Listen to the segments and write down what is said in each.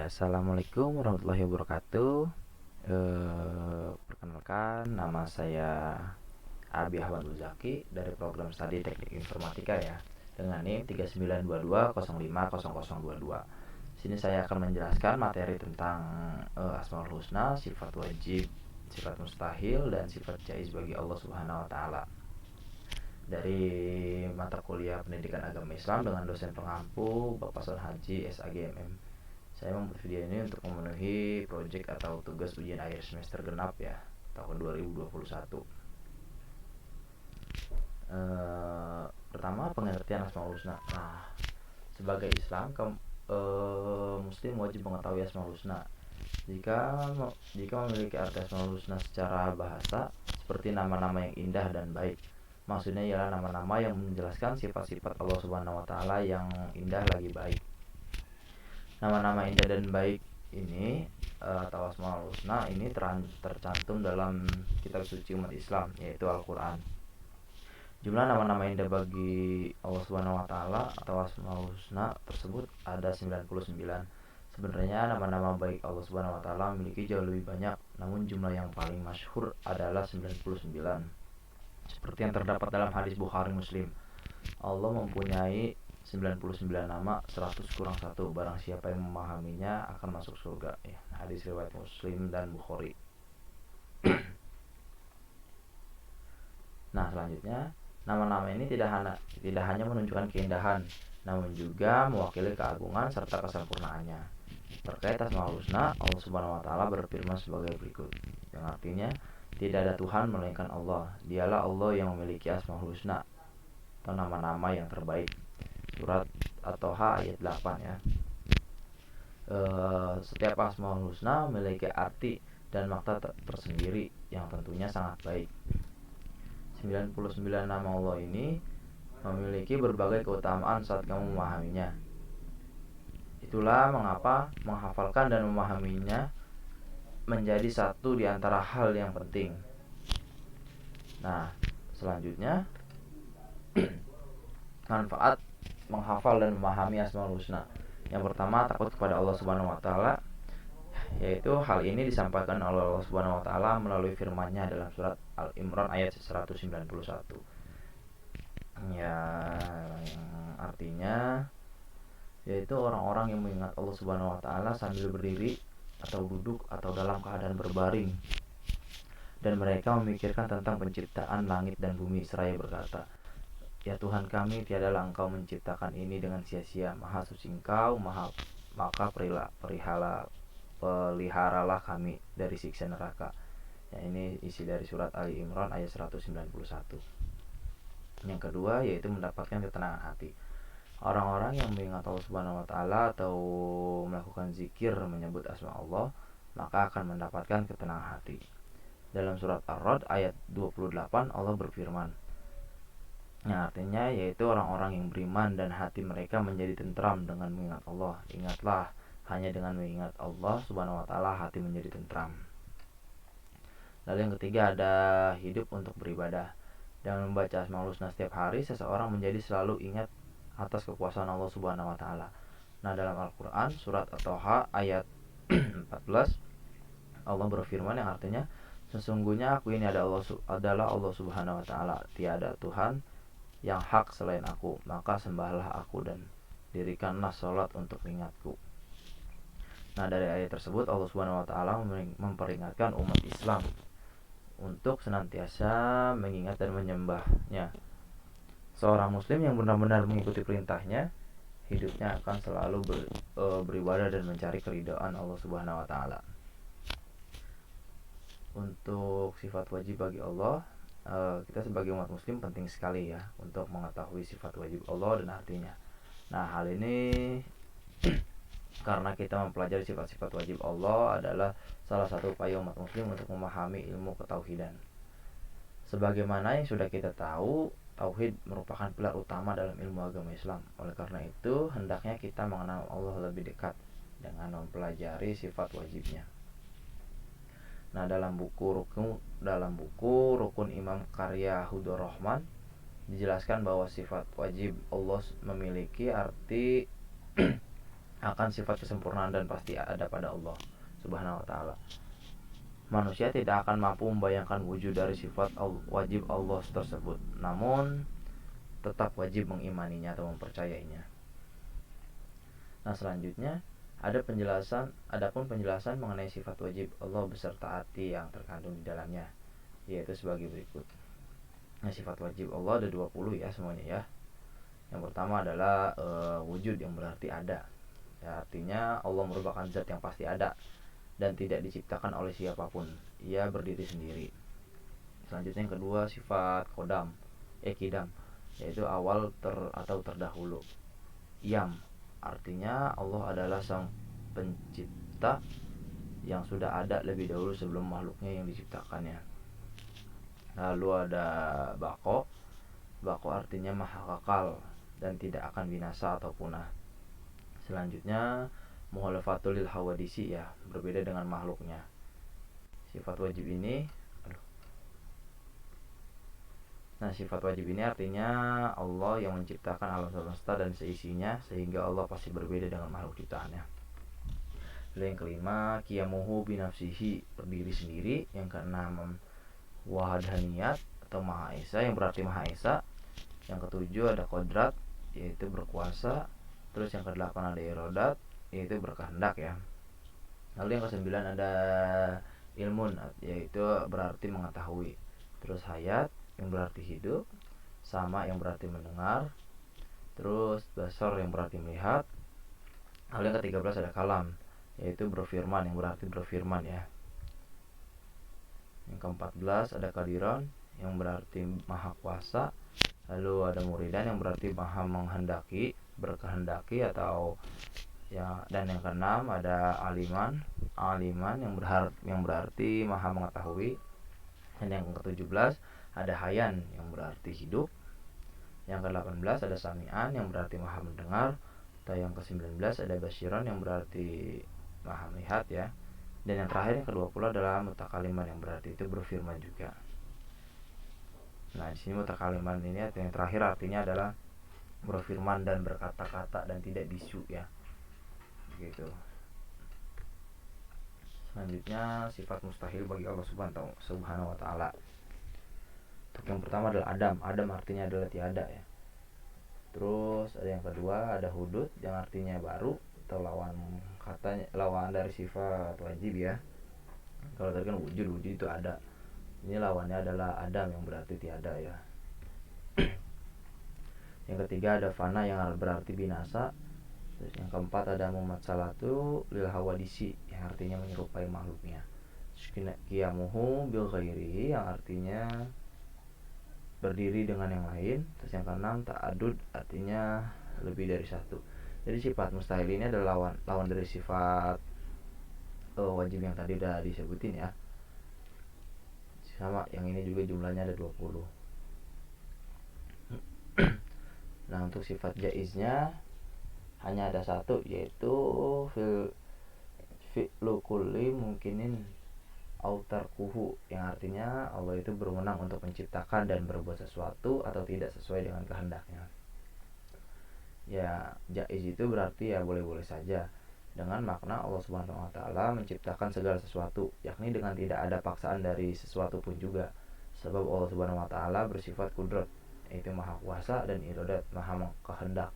Assalamualaikum warahmatullahi wabarakatuh. Perkenalkan, nama saya Abi Ahmad Muzaki dari program studi Teknik Informatika ya, dengan NIM 3922050022. Sini saya akan menjelaskan materi tentang Asmaul Husna, sifat wajib, sifat mustahil, dan sifat jaiz bagi Allah Subhanahu wa taala. Dari mata kuliah Pendidikan Agama Islam dengan dosen pengampu Bapak Son Haji SAGMM. Saya membuat video ini untuk memenuhi proyek atau tugas ujian akhir semester genap ya, tahun 2021. Pertama, pengertian Asmaul Husna. Nah, sebagai Islam, Muslim wajib mengetahui Asmaul Husna. Jika memiliki arti Asmaul Husna secara bahasa, seperti nama-nama yang indah dan baik. Maksudnya ialah nama-nama yang menjelaskan sifat-sifat Allah Subhanahu wa taala yang indah lagi baik. Nama-nama indah dan baik ini atau Asmaul Husna ini tercantum dalam kitab suci umat Islam, yaitu Al-Quran. Jumlah nama-nama indah bagi Allah Subhanahu wa taala atau Asmaul Husna tersebut ada 99. Sebenarnya nama-nama baik Allah Subhanahu wa taala memiliki jauh lebih banyak, namun jumlah yang paling masyhur adalah 99. Seperti yang terdapat dalam hadis Bukhari Muslim. Allah mempunyai 99 nama, 100 kurang 1. Barang siapa yang memahaminya akan masuk surga ya. Hadis riwayat Muslim dan Bukhari. Nah, selanjutnya, nama-nama ini tidak hanya menunjukkan keindahan, namun juga mewakili keagungan serta kesempurnaannya. Terkait Asmaul Husna, Allah Subhanahu wa taala berfirman sebagai berikut, yang artinya tidak ada Tuhan melainkan Allah. Dialah Allah yang memiliki Asmaul Husna atau nama-nama yang terbaik. Surat At-Toha ayat 8 ya. Setiap Asmaul Husna memiliki arti dan makna tersendiri yang tentunya sangat baik. 99 nama Allah ini memiliki berbagai keutamaan saat kamu memahaminya. Itulah mengapa menghafalkan dan memahaminya menjadi satu di antara hal yang penting. Nah, selanjutnya manfaat menghafal dan memahami Asmaul Husna. Yang pertama, takut kepada Allah Subhanahu wa taala, yaitu hal ini disampaikan oleh Allah Subhanahu wa taala melalui firman-Nya dalam surat Al-Imran ayat 191. Ya, yang artinya yaitu orang-orang yang mengingat Allah Subhanahu wa taala sambil berdiri atau duduk atau dalam keadaan berbaring, dan mereka memikirkan tentang penciptaan langit dan bumi seraya berkata, ya Tuhan kami, tiadalah Engkau menciptakan ini dengan sia-sia. Maha suci Engkau, maka peliharalah kami dari siksa neraka. Ya, ini isi dari surat Ali Imran ayat 191. Yang kedua yaitu mendapatkan ketenangan hati. Orang-orang yang mengingat Allah Subhanahu wa taala atau melakukan zikir menyebut asma Allah, maka akan mendapatkan ketenangan hati. Dalam surat Ar-Ra'd ayat 28 Allah berfirman, yang artinya yaitu orang-orang yang beriman dan hati mereka menjadi tentram dengan mengingat Allah. Ingatlah, hanya dengan mengingat Allah Subhanahu wa taala hati menjadi tentram. Lalu yang ketiga ada hidup untuk beribadah. Dengan membaca Asmaul Husna setiap hari, seseorang menjadi selalu ingat atas kekuasaan Allah Subhanahu wa taala. Nah, dalam Al-Qur'an surat At-Toha ayat 14 Allah berfirman yang artinya, sesungguhnya aku ini adalah Allah Subhanahu wa taala, tiada Tuhan yang hak selain aku, maka sembahlah aku dan dirikanlah sholat untuk ingatku. Nah, dari ayat tersebut Allah Subhanahu wa taala memperingatkan umat Islam untuk senantiasa mengingat dan menyembahnya. Seorang muslim yang benar-benar mengikuti perintahnya, hidupnya akan selalu beribadah dan mencari keridhaan Allah Subhanahu wa taala. Untuk sifat wajib bagi Allah, kita sebagai umat muslim penting sekali ya untuk mengetahui sifat wajib Allah dan artinya. Nah, hal ini karena kita mempelajari sifat-sifat wajib Allah adalah salah satu upaya umat muslim untuk memahami ilmu ketauhidan. Sebagaimana yang sudah kita tahu, tauhid merupakan pilar utama dalam ilmu agama Islam. Oleh karena itu, hendaknya kita mengenal Allah lebih dekat dengan mempelajari sifat wajibnya. Nah, dalam buku Rukun Imam karya Hudur Rahman dijelaskan bahwa sifat wajib Allah memiliki arti akan sifat kesempurnaan dan pasti ada pada Allah Subhanahu wa taala. Manusia tidak akan mampu membayangkan wujud dari sifat wajib Allah tersebut, namun tetap wajib mengimaninya atau mempercayainya. Nah, selanjutnya adapun penjelasan mengenai sifat wajib Allah beserta arti yang terkandung di dalamnya, yaitu sebagai berikut. Nah, sifat wajib Allah ada 20 ya semuanya ya. Yang pertama adalah wujud, yang berarti ada. Ya, artinya Allah merupakan zat yang pasti ada dan tidak diciptakan oleh siapapun. Ia berdiri sendiri. Selanjutnya yang kedua sifat kidam, yaitu awal atau terdahulu. Yam, artinya Allah adalah sang pencipta yang sudah ada lebih dahulu sebelum makhluknya yang diciptakannya. Lalu ada bako artinya maha kekal dan tidak akan binasa atau punah. Selanjutnya mukhalafatul lil hawadisi, ya, berbeda dengan makhluknya. Sifat wajib ini artinya Allah yang menciptakan alam semesta dan seisinya, sehingga Allah pasti berbeda dengan makhluk ciptaannya. Lalu yang kelima qiyamuhu binafsihi, berdiri sendiri. Yang keenam wahdaniyat atau maha esa, yang berarti maha esa. Yang ketujuh ada kodrat, yaitu berkuasa. Terus yang kedelapan ada irodat, yaitu berkehendak ya. Lalu yang kesembilan ada ilmun, yaitu berarti mengetahui. Terus hayat, yang berarti hidup. Sama, yang berarti mendengar. Terus basar, yang berarti melihat. Lalu yang ke-13 ada kalam, yaitu berfirman, yang berarti berfirman ya. Yang ke-14 ada kadiran, yang berarti maha kuasa. Lalu ada muridan, yang berarti maha menghendaki, berkehendaki atau ya. Dan yang keenam ada aliman yang berarti maha mengetahui. Dan yang ke-17 ada hayan, yang berarti hidup. Yang ke-18 ada sami'an, yang berarti maha mendengar. Atau yang ke-19 ada basyiran, yang berarti maha melihat ya. Dan yang terakhir yang ke-20 adalah mutakaliman, yang berarti itu berfirman juga. Nah, di sini mutakaliman ini yang terakhir artinya adalah berfirman dan berkata-kata dan tidak bisu ya. Begitu. Selanjutnya sifat mustahil bagi Allah Subhanahu wa taala. Untuk yang pertama adalah Adam artinya adalah tiada ya. Terus ada yang kedua ada hudud, yang artinya baru atau lawan dari sifat wajib ya. Kalau tadi kan wujud itu ada. Ini lawannya adalah Adam, yang berarti tiada ya. Yang ketiga ada fana, yang berarti binasa. Terus yang keempat ada mumatsalatu lil hawadisi, yang artinya menyerupai makhluknya. Qiyamuhu bil ghairihi, yang artinya berdiri dengan yang lain. Terus yang keenam ta'adud, artinya lebih dari satu. Jadi sifat mustahil ini adalah lawan dari sifat wajib yang tadi udah disebutin ya. Sama, yang ini juga jumlahnya ada 20. Nah, untuk sifat jaiznya hanya ada satu, yaitu fi'lu kulli mungkinin autarkuhu, yang artinya Allah itu berwenang untuk menciptakan dan berbuat sesuatu atau tidak sesuai dengan kehendaknya. Ya, jaiz itu berarti ya boleh-boleh saja, dengan makna Allah Subhanahu wa taala menciptakan segala sesuatu, yakni dengan tidak ada paksaan dari sesuatu pun juga. Sebab Allah Subhanahu wa taala bersifat kudrat, yaitu maha kuasa, dan iradat, maha kehendak.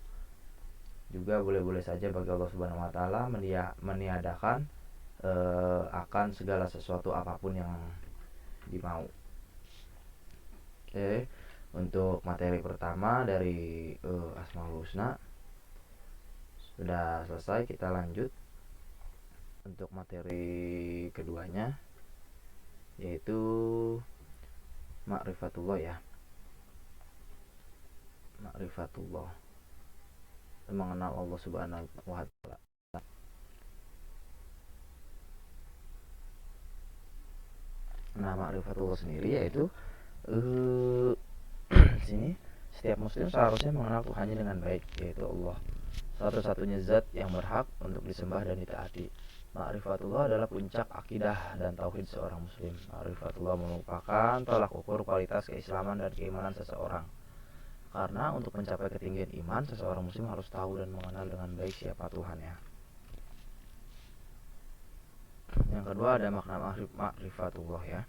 Juga boleh-boleh saja bagi Allah Subhanahu wa taala meniadakan akan segala sesuatu apapun yang dimau. Oke, untuk materi pertama dari Asmaul Husna sudah selesai. Kita lanjut untuk materi keduanya, yaitu ma'rifatullah ya. Ma'rifatullah, mengenal Allah Subhanahu wa taala. Nah, ma'rifatullah sendiri yaitu sini setiap muslim seharusnya mengenal Tuhannya dengan baik, yaitu Allah, satu-satunya zat yang berhak untuk disembah dan ditaati. Ma'rifatullah adalah puncak akidah dan tauhid seorang muslim. Ma'rifatullah merupakan tolak ukur kualitas keislaman dan keimanan seseorang. Karena untuk mencapai ketinggian iman, seseorang muslim harus tahu dan mengenal dengan baik siapa Tuhannya. Yang kedua ada makna ma'rifatullah ya.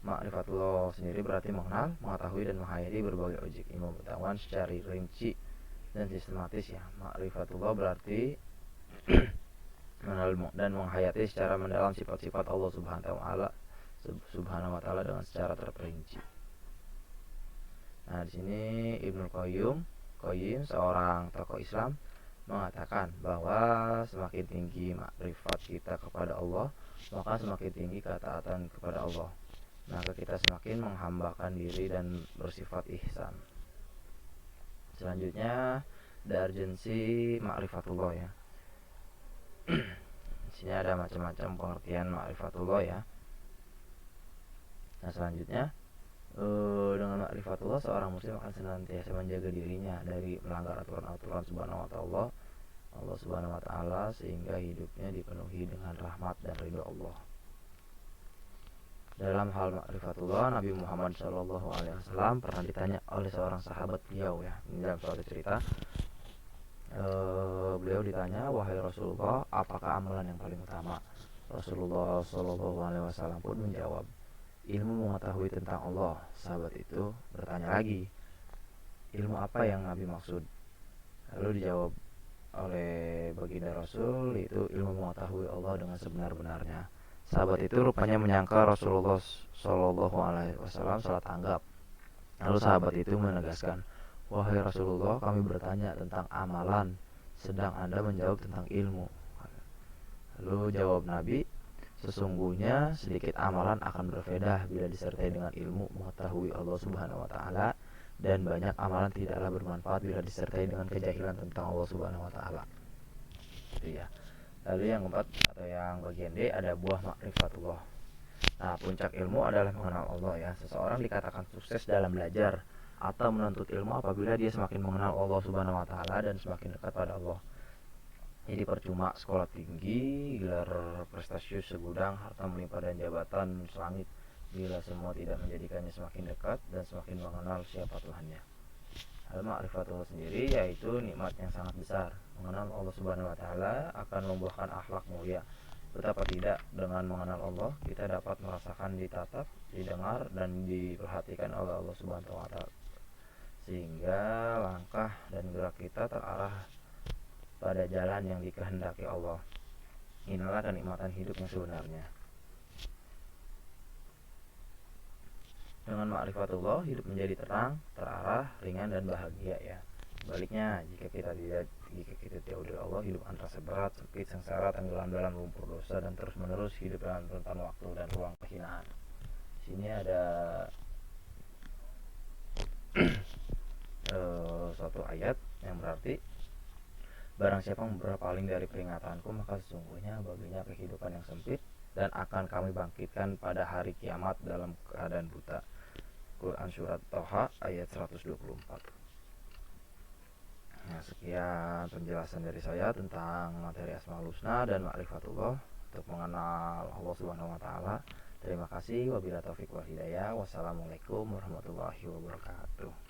Ma'rifatullah sendiri berarti mengenal, mengetahui dan menghayati berbagai objek ilmu pengetahuan secara rinci dan sistematis ya. Ma'rifatullah berarti mengenal dan menghayati secara mendalam sifat-sifat Allah Subhanahu wa taala dengan secara terperinci. Nah, di sini Ibnu Qayyim seorang tokoh Islam mengatakan bahwa semakin tinggi makrifat kita kepada Allah, maka semakin tinggi ketaatan kepada Allah. Maka kita semakin menghambakan diri dan bersifat ihsan. Selanjutnya ada urgensi ma'rifatullah ya. Di sini ada macam-macam pengertian ma'rifatullah ya. Nah, selanjutnya dengan ma'rifatullah seorang muslim akan senantiasa menjaga dirinya dari melanggar aturan-aturan Allah Subhanahu wa taala sehingga hidupnya dipenuhi dengan rahmat dan ridha Allah. Dalam hal ma'rifatullah, Nabi Muhammad SAW pernah ditanya oleh seorang sahabat beliau ya. Ini dalam suatu cerita. Beliau ditanya, "Wahai Rasulullah, apakah amalan yang paling utama?" Rasulullah SAW pun menjawab, "Ilmu mengetahui tentang Allah." Sahabat itu bertanya lagi, "Ilmu apa yang Nabi maksud?" Lalu dijawab oleh baginda Rasul, itu ilmu mengetahui Allah dengan sebenar-benarnya. Sahabat itu rupanya menyangka Rasulullah SAW salah tanggap. Lalu sahabat itu menegaskan, "Wahai Rasulullah, kami bertanya tentang amalan, sedang Anda menjawab tentang ilmu." Lalu jawab Nabi, "Sesungguhnya sedikit amalan akan berfaedah bila disertai dengan ilmu mengetahui Allah Subhanahu wa taala, dan banyak amalan tidaklah bermanfaat bila disertai dengan kejahilan tentang Allah Subhanahu wa taala." Itu ya. Lalu yang keempat atau yang bagian D ada buah ma'rifatullah. Nah, puncak ilmu adalah mengenal Allah ya. Seseorang dikatakan sukses dalam belajar atau menuntut ilmu apabila dia semakin mengenal Allah Subhanahu wa taala dan semakin dekat pada Allah. Jadi percuma sekolah tinggi, gelar prestasius segudang, harta melimpah dan jabatan selangit bila semua tidak menjadikannya semakin dekat dan semakin mengenal siapa Tuhannya. Al-ma'rifatullah sendiri yaitu nikmat yang sangat besar. Mengenal Allah Subhanahu wa taala akan membuahkan akhlak mulia. Betapa tidak dengan mengenal Allah kita dapat merasakan ditatap, didengar dan diperhatikan oleh Allah Subhanahu wa taala. Sehingga langkah dan gerak kita terarah pada jalan yang dikehendaki Allah. Inilah kenikmatan hidup yang sebenarnya. Dengan ma'rifatullah hidup menjadi terang, terarah, ringan dan bahagia ya. Baliknya, jika kita jauh dari Allah, hidup akan terasa berat, sempit, sengsara, tenggelam dalam lumpur dosa dan terus-menerus hidup dalam rentan waktu dan ruang kehinaan. Sini ada suatu ayat yang berarti, "Barang siapa berpaling dari peringatanku, maka sesungguhnya baginya kehidupan yang sempit dan akan kami bangkitkan pada hari kiamat dalam keadaan buta." Quran Surat Toha ayat 124. Nah, sekian penjelasan dari saya tentang materi Asmaul Husna dan Ma'rifatullah untuk mengenal Allah Subhanahu wa taala. Terima kasih. Wabillahi taufiq wal hidayah. Wassalamualaikum warahmatullahi wabarakatuh.